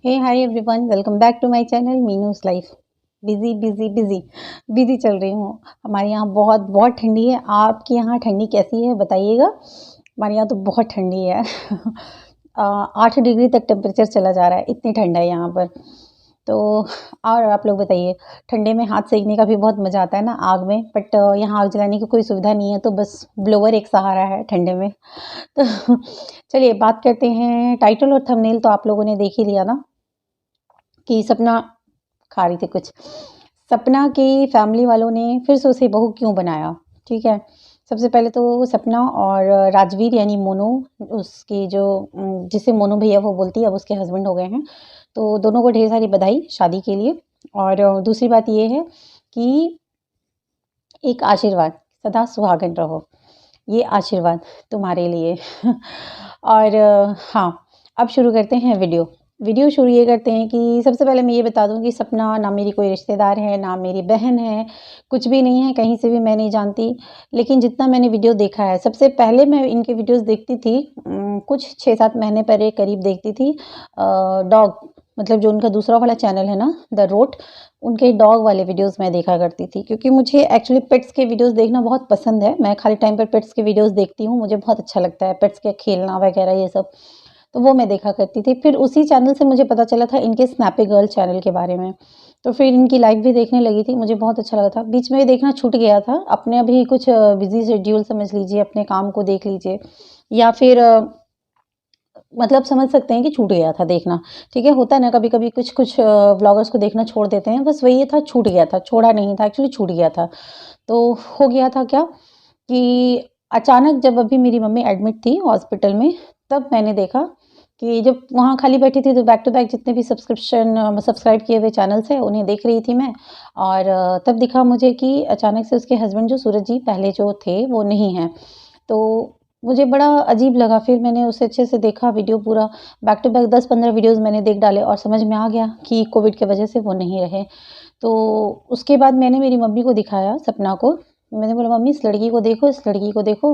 Hey hi everyone, welcome back to my channel Meenu's life. Busy busy busy busy चल रही हूँ। हमारे यहाँ बहुत बहुत ठंडी है। आपके यहाँ ठंडी कैसी है बताइएगा। हमारे यहाँ तो बहुत ठंडी है। 8 डिग्री तक टेम्परेचर चला जा रहा है, इतनी ठंडा है यहाँ पर। तो और आप लोग बताइए, ठंडे में हाथ सेकने का भी बहुत मज़ा आता है ना आग में, बट यहाँ आग जलाने की कोई सुविधा नहीं है, तो बस ब्लोअर एक सहारा है ठंडे में। तो चलिए बात करते हैं। टाइटल और थंबनेल तो आप लोगों ने देख ही लिया ना कि सपना खा रही थी कुछ। सपना की फैमिली वालों ने फिर से उसे बहू क्यों बनाया, ठीक है। सबसे पहले तो सपना और राजवीर यानी मोनू, उसकी जो जिसे मोनू भैया वो बोलती है, अब उसके हस्बैंड हो गए हैं। तो दोनों को ढेर सारी बधाई शादी के लिए। और दूसरी बात ये है कि एक आशीर्वाद, सदा सुहागन रहो, ये आशीर्वाद तुम्हारे लिए। और हाँ, अब शुरू करते हैं वीडियो शुरू ये करते हैं कि सबसे पहले मैं ये बता दूं कि सपना ना मेरी कोई रिश्तेदार है, ना मेरी बहन है, कुछ भी नहीं है, कहीं से भी मैं नहीं जानती। लेकिन जितना मैंने वीडियो देखा है, सबसे पहले मैं इनके वीडियोस देखती थी कुछ 6-7 महीने पहले करीब देखती थी। डॉग, मतलब जो उनका दूसरा वाला चैनल है ना, द रोट, उनके डॉग वाले वीडियोस मैं देखा करती थी, क्योंकि मुझे एक्चुअली पेट्स के वीडियोस देखना बहुत पसंद है। मैं खाली टाइम पर पेट्स के वीडियोस देखती हूँ, मुझे बहुत अच्छा लगता है पेट्स के खेलना वगैरह ये सब। तो वो मैं देखा करती थी। फिर उसी चैनल से मुझे पता चला था इनके स्नैपी गर्ल चैनल के बारे में, तो फिर इनकी लाइव भी देखने लगी थी, मुझे बहुत अच्छा लगा था। बीच में ये देखना छूट गया था, अपने अभी कुछ बिजी शेड्यूल समझ लीजिए, अपने काम को देख लीजिए, या फिर मतलब समझ सकते हैं कि छूट गया था देखना। ठीक है, होता है ना कभी कभी कुछ कुछ व्लॉगर्स को देखना छोड़ देते हैं, बस वही था, छूट गया था, छोड़ा नहीं था, एक्चुअली छूट गया था। तो हो गया था क्या कि अचानक जब अभी मेरी मम्मी एडमिट थी हॉस्पिटल में, तब मैंने देखा कि जब वहाँ खाली बैठी थी तो बैक टू बैक जितने भी सब्सक्राइब किए हुए चैनल्स हैं उन्हें देख रही थी मैं। और तब दिखा मुझे कि अचानक से उसके हस्बैंड जो सूरज जी पहले जो थे वो नहीं हैं। तो मुझे बड़ा अजीब लगा। फिर मैंने उसे अच्छे से देखा वीडियो पूरा, बैक टू बैक 10-15 वीडियोस मैंने देख डाले और समझ में आ गया कि कोविड की वजह से वो नहीं रहे। तो उसके बाद मैंने मेरी मम्मी को दिखाया सपना को। मैंने बोला मम्मी इस लड़की को देखो, इस लड़की को देखो।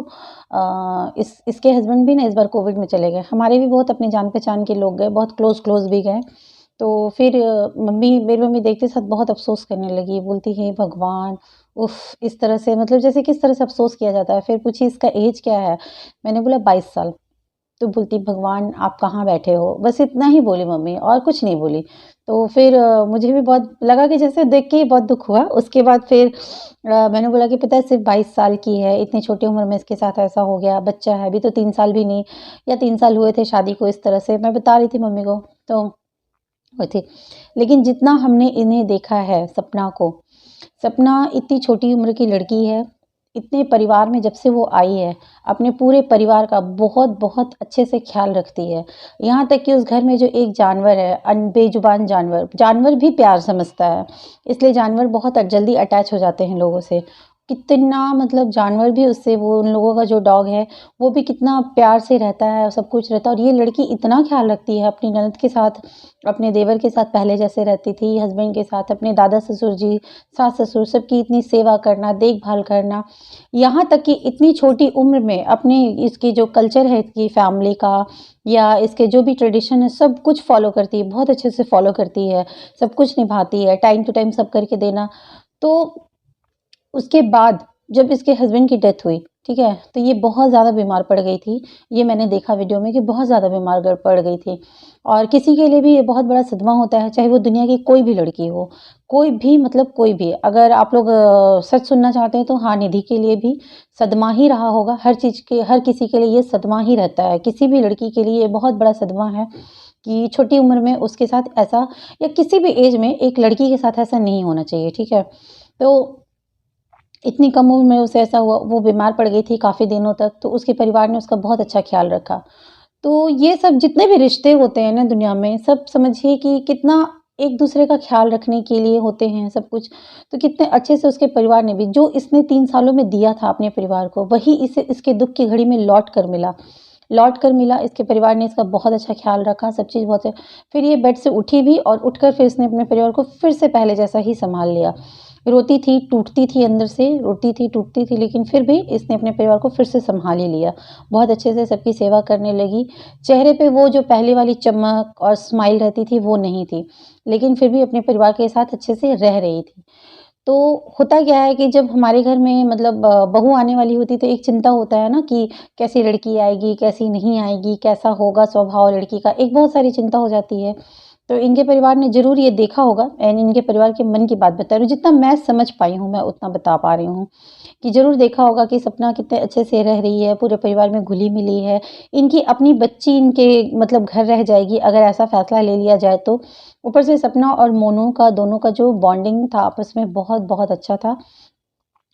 इसके हस्बैंड भी ना इस बार कोविड में चले गए। हमारे भी बहुत अपनी जान पहचान के लोग गए, बहुत क्लोज भी गए। तो फिर मेरी मम्मी देखते साथ बहुत अफ़सोस करने लगी, बोलती हे भगवान! उफ़! इस तरह से, मतलब जैसे किस तरह से अफ़सोस किया जाता है। फिर पूछी इसका ऐज क्या है? मैंने बोला 22 साल। तो बोलती भगवान आप कहाँ बैठे हो? बस इतना ही बोली मम्मी, और कुछ नहीं बोली। तो फिर मुझे भी बहुत लगा कि जैसे देख के ही बहुत दुःख हुआ। उसके बाद फिर मैंने बोला कि पता है सिर्फ़ 22 साल की है, इतनी छोटी उम्र में इसके साथ ऐसा हो गया, बच्चा है, अभी तो 3 साल भी नहीं, या 3 साल हुए थे शादी को, इस तरह से मैं बता रही थी मम्मी को। तो वो थी। लेकिन जितना हमने इन्हें देखा है सपना को, सपना इतनी छोटी उम्र की लड़की है, इतने परिवार में जब से वो आई है, अपने पूरे परिवार का बहुत-बहुत अच्छे से ख़्याल रखती है। यहाँ तक कि उस घर में जो एक जानवर है, बेज़ुबान जानवर, जानवर भी प्यार समझता है, इसलिए जानवर बहुत जल्दी अटैच हो जाते हैं लोगों से। कितना, मतलब जानवर भी उससे, वो उन लोगों का जो डॉग है, वो भी कितना प्यार से रहता है, सब कुछ रहता है। और ये लड़की इतना ख़्याल रखती है अपनी ननद के साथ, अपने देवर के साथ पहले जैसे रहती थी, हस्बैंड के साथ, अपने दादा ससुर जी, सास-ससुर सबकी इतनी सेवा करना, देखभाल करना। यहाँ तक कि इतनी छोटी उम्र में अपने इसकी जो कल्चर है इसकी फैमिली का, या इसके जो भी ट्रेडिशन है, सब कुछ फ़ॉलो करती है, बहुत अच्छे से फ़ॉलो करती है, सब कुछ निभाती है, टाइम टू टाइम सब करके देना। तो उसके बाद जब इसके हस्बैंड की डेथ हुई, ठीक है, तो ये बहुत ज़्यादा बीमार पड़ गई थी। ये मैंने देखा वीडियो में कि बहुत ज़्यादा बीमार पड़ गई थी। और किसी के लिए भी ये बहुत बड़ा सदमा होता है, चाहे वो दुनिया की कोई भी लड़की हो, कोई भी, मतलब कोई भी। अगर आप लोग सच सुनना चाहते हैं तो हाँ, निधि के लिए भी सदमा ही रहा होगा। हर चीज़ के, हर किसी के लिए ये सदमा ही रहता है। किसी भी लड़की के लिए ये बहुत बड़ा सदमा है कि छोटी उम्र में उसके साथ ऐसा, या किसी भी एज में एक लड़की के साथ ऐसा नहीं होना चाहिए, ठीक है। तो इतनी कम उम्र में उसे ऐसा हुआ, वो बीमार पड़ गई थी काफ़ी दिनों तक, तो उसके परिवार ने उसका बहुत अच्छा ख़्याल रखा। तो ये सब जितने भी रिश्ते होते हैं ना दुनिया में, सब समझिए कि कितना एक-दूसरे का ख़्याल रखने के लिए होते हैं सब कुछ। तो कितने अच्छे से उसके परिवार ने भी, जो इसने 3 सालों में दिया था अपने परिवार को, वही इसे इसके दुःख की घड़ी में लौट कर मिला। इसके परिवार ने इसका बहुत अच्छा ख़्याल रखा, सब चीज़ बहुत है। फिर ये बेड से उठी भी, और उठकर फिर इसने अपने परिवार को फिर से पहले जैसा ही सँभाल लिया। रोती थी, टूटती थी अंदर से, रोती थी, टूटती थी, लेकिन फिर भी इसने अपने परिवार को फिर से सँभाल ही लिया। बहुत अच्छे से सबकी सेवा करने लगी। चेहरे पे वो जो पहले वाली चमक और स्माइल रहती थी, वो नहीं थी, लेकिन फिर भी अपने परिवार के साथ अच्छे से रह रही थी। तो होता क्या है कि जब हमारे घर में मतलब बहू आने वाली होती है, तो एक चिंता होता है ना कि कैसी लड़की आएगी, कैसी नहीं आएगी, कैसा होगा स्वभाव लड़की का, एक बहुत सारी चिंता हो जाती है। तो इनके परिवार ने ज़रूर ये देखा होगा, एंड इनके परिवार के मन की बात बता रही हूँ, जितना मैं समझ पाई हूँ, मैं उतना बता पा रही हूँ, कि ज़रूर देखा होगा कि सपना कितने अच्छे से रह रही है, पूरे परिवार में घुली-मिली है। इनकी अपनी बच्ची इनके मतलब घर रह जाएगी, अगर ऐसा फैसला ले लिया जाए तो। ऊपर से सपना और मोनू का दोनों का जो बॉन्डिंग था आपस में बहुत-बहुत अच्छा था।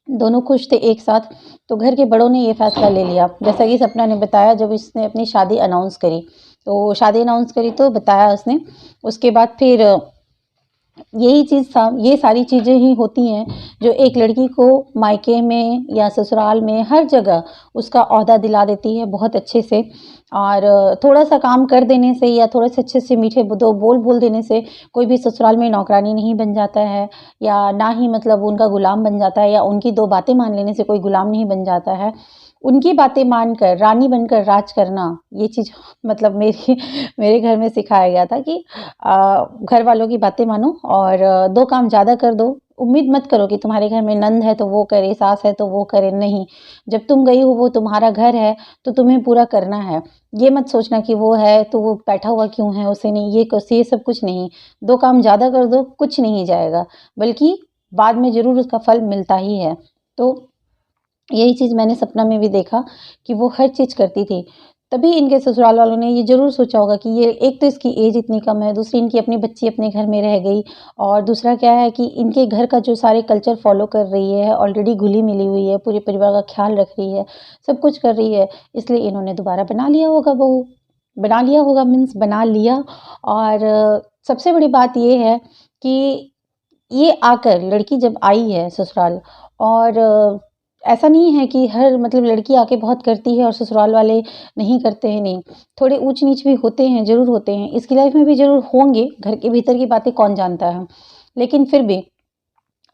दोनों खुश थे एक साथ, तो घर के बड़ों ने ये फैसला ले लिया। जैसा कि सपना ने बताया, जब इसने अपनी शादी अनाउंस करी, तो शादी अनाउंस करी तो बताया उसने, उसके बाद फिर यही चीज़ था, ये सारी चीज़ें ही होती हैं जो एक लड़की को मायके में या ससुराल में हर जगह उसका ओहदा दिला देती है बहुत अच्छे से। और थोड़ा-सा काम कर देने से या थोड़े-से अच्छे से मीठे दो बोल बोल देने से कोई भी ससुराल में नौकरानी नहीं बन जाता है, या ना ही मतलब उनका गुलाम बन जाता है, या उनकी 2 बातें मान लेने से कोई गुलाम नहीं बन जाता है। उनकी बातें मानकर रानी बनकर राज करना, ये चीज़ मतलब मेरी मेरे घर में सिखाया गया था कि घर वालों की बातें मानो और 2 काम ज़्यादा कर दो। उम्मीद मत करो कि तुम्हारे घर में नंद है तो वो करे, सास है तो वो करे, नहीं। जब तुम गई हो, वो तुम्हारा घर है, तो तुम्हें पूरा करना है। ये मत सोचना कि वो है तो वो बैठा हुआ क्यों है, उसे नहीं ये सब कुछ नहीं। 2 काम ज़्यादा कर दो, कुछ नहीं जाएगा, बल्कि बाद में ज़रूर उसका फल मिलता ही है। तो यही चीज़ मैंने सपना में भी देखा कि वो हर चीज़ करती थी। तभी इनके ससुराल वालों ने ये ज़रूर सोचा होगा कि ये एक तो इसकी एज इतनी कम है, दूसरी इनकी अपनी बच्ची अपने घर में रह गई, और दूसरा क्या है कि इनके घर का जो सारे कल्चर फ़ॉलो कर रही है, ऑलरेडी घुली-मिली हुई है, पूरे परिवार का ख़्याल रख रही है, सब कुछ कर रही है, इसलिए इन्होंने दोबारा बना लिया होगा बहू। बना लिया होगा मीन्स बना लिया। और सबसे बड़ी बात ये है कि ये आकर लड़की जब आई है ससुराल, और ऐसा नहीं है कि हर मतलब लड़की आके बहुत करती है और ससुराल वाले नहीं करते हैं, नहीं। थोड़े ऊँच-नीच भी होते हैं, ज़रूर होते हैं। इसकी लाइफ़ में भी ज़रूर होंगे, घर के भीतर की बातें कौन जानता है। लेकिन फिर भी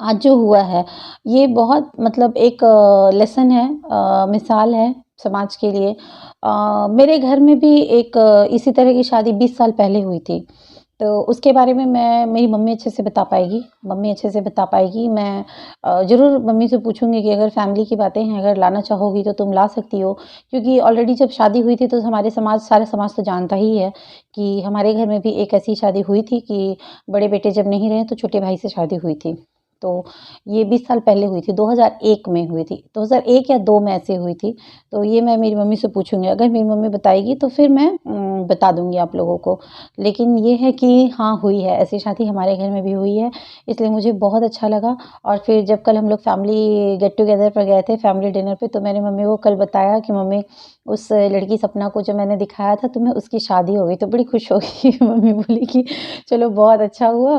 आज जो हुआ है, ये बहुत मतलब एक लेसन है, मिसाल है समाज के लिए। मेरे घर में भी एक इसी तरह की शादी 20 साल पहले हुई थी। तो उसके बारे में मैं मेरी मम्मी अच्छे से बता पाएगी, मम्मी अच्छे से बता पाएगी। मैं ज़रूर मम्मी से पूछूँगी कि अगर फैमिली की बातें हैं, अगर लाना चाहोगी तो तुम ला सकती हो। क्योंकि ऑलरेडी जब शादी हुई थी तो हमारे समाज सारा समाज तो जानता ही है कि हमारे घर में भी एक ऐसी शादी हुई थी कि बड़े बेटे जब नहीं रहे तो छोटे भाई से शादी हुई थी। तो ये 20 साल पहले हुई थी, 2001 में हुई थी। 2001 या 2 में ऐसे हुई थी। तो ये मैं मेरी मम्मी से पूछूँगी, अगर मेरी मम्मी बताएगी तो फिर मैं बता दूँगी आप लोगों को। लेकिन ये है कि हाँ, हुई है, ऐसी शादी हमारे घर में भी हुई है, इसलिए मुझे बहुत अच्छा लगा। और फिर जब कल हम लोग फैमिली गेट टुगेदर पर गए थे, फैमिली डिनर पे, तो मैंने मम्मी को कल बताया कि मम्मी, उस लड़की सपना को जो मैंने दिखाया था तुम्हें, उसकी शादी हो गई। तो बड़ी खुश हो गई। मम्मी बोली कि चलो बहुत अच्छा हुआ,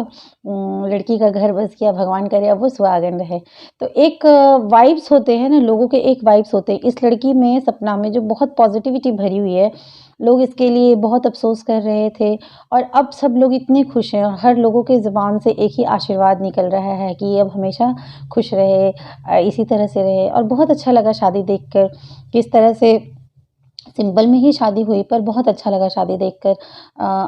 लड़की का घर बस गया, भगवान करे अब वो सुहागन रहे। तो एक वाइब्स होते हैं ना, लोगों के एक वाइब्स होते हैं। इस लड़की में, सपना में, जो बहुत पॉज़िटिविटी भरी हुई है। लोग इसके लिए बहुत अफ़सोस कर रहे थे, और अब सब लोग इतने खुश हैं, और हर लोगों के ज़ुबान से एक ही आशीर्वाद निकल रहा है कि ये अब हमेशा खुश रहे, इसी तरह से रहे। और बहुत अच्छा लगा शादी देखकर, किस तरह से सिंपल में ही शादी हुई, पर बहुत अच्छा लगा शादी देखकर।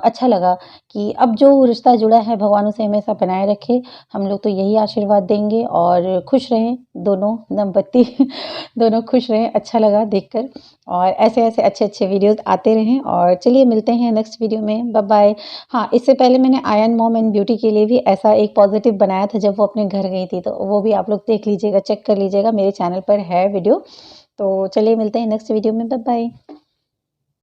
अच्छा लगा कि अब जो रिश्ता जुड़ा है, भगवान उसे हमेशा बनाए रखे। हम लोग तो यही आशीर्वाद देंगे, और खुश रहें दोनों दंपत्ति। दोनों खुश रहें, अच्छा लगा देखकर। और ऐसे-ऐसे अच्छे-अच्छे वीडियोज़ आते रहें, और चलिए मिलते हैं नेक्स्ट वीडियो में। बाय-बाय। हाँ, इससे पहले मैंने आयन मॉम एंड ब्यूटी के लिए भी ऐसा एक पॉज़िटिव बनाया था जब वो अपने घर गई थी, तो वो भी आप लोग देख लीजिएगा, चेक कर लीजिएगा, मेरे चैनल पर है वीडियो। तो चलिए मिलते हैं नेक्स्ट वीडियो में। बाय-बाय।